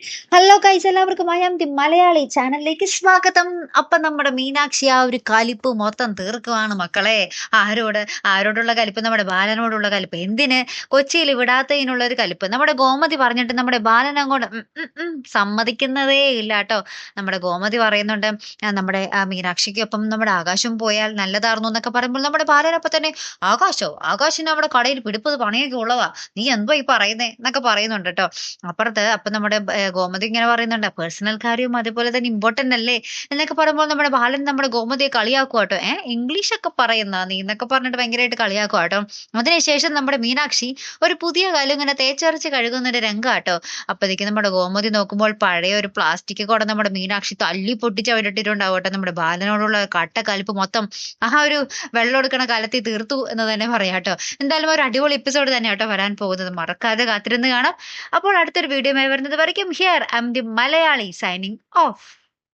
Hello guys, എല്ലാവർക്കും I am the Malayali ചാനലിലേക്ക് സ്വാഗതം. അപ്പൊ നമ്മുടെ മീനാക്ഷി ആ ഒരു കലിപ്പ് മൊത്തം തീർക്കുവാണ് മക്കളെ. ആരോട് ആരോടുള്ള കലിപ്പ്? നമ്മുടെ ബാലനോടുള്ള കലിപ്പ്. എന്തിന്? കൊച്ചിയിൽ വിടാത്തതിനുള്ള ഒരു കലിപ്പ്. നമ്മുടെ ഗോമതി പറഞ്ഞിട്ട് നമ്മുടെ ബാലൻ അങ്ങോട്ട് സമ്മതിക്കുന്നതേ ഇല്ല കേട്ടോ. നമ്മുടെ ഗോമതി പറയുന്നുണ്ട്, നമ്മുടെ മീനാക്ഷിക്കൊപ്പം നമ്മുടെ ആകാശം പോയാൽ നല്ലതായിരുന്നു എന്നൊക്കെ പറയുമ്പോൾ നമ്മുടെ ബാലനപ്പൊ തന്നെ, ആകാശിന് അവിടെ കടയിൽ പിടിപ്പത് പണിയൊക്കെ ഉള്ളതാ, നീ എന്തോ ഈ പറയുന്നേ എന്നൊക്കെ പറയുന്നുണ്ട് കേട്ടോ. അപ്പൊ നമ്മുടെ ഗോമതി ഇങ്ങനെ പറയുന്നുണ്ട്, പേഴ്സണൽ കാര്യവും അതുപോലെ തന്നെ ഇമ്പോർട്ടന്റ് അല്ലേ എന്നൊക്കെ പറയുമ്പോൾ നമ്മുടെ ബാലൻ നമ്മുടെ ഗോമതിയെ കളിയാക്കുക കേട്ടോ. ഇംഗ്ലീഷ് ഒക്കെ പറയുന്ന നീ എന്നൊക്കെ പറഞ്ഞിട്ട് ഭയങ്കരമായിട്ട് കളിയാക്കുക കേട്ടോ. അതിനുശേഷം നമ്മുടെ മീനാക്ഷി ഒരു പുതിയ കല്ല് ഇങ്ങനെ തേച്ചരച്ച് കഴുകുന്ന ഒരു രംഗം കേട്ടോ. അപ്പഴേക്കും നമ്മുടെ ഗോമതി നോക്കുമ്പോൾ പഴയ ഒരു പ്ലാസ്റ്റിക് കൂടെ നമ്മുടെ മീനാക്ഷി തല്ലി പൊട്ടിച്ച് അവരിട്ടിട്ടുണ്ടാവും കേട്ടോ. നമ്മുടെ ബാലനോടുള്ള കട്ട കലിപ്പ് മൊത്തം ആ ഒരു വെള്ളം എടുക്കണ കാലത്തിൽ തീർത്തു എന്ന് തന്നെ പറയാം കേട്ടോ. എന്തായാലും ഒരു അടിപൊളി എപ്പിസോഡ് തന്നെ കേട്ടോ വരാൻ പോകുന്നത്. മറക്കാതെ കാത്തിരുന്ന് കാണാം. അപ്പോൾ അടുത്തൊരു വീഡിയോയുമായി വരുന്നത് വരയ്ക്കും here I am the Malayali signing of.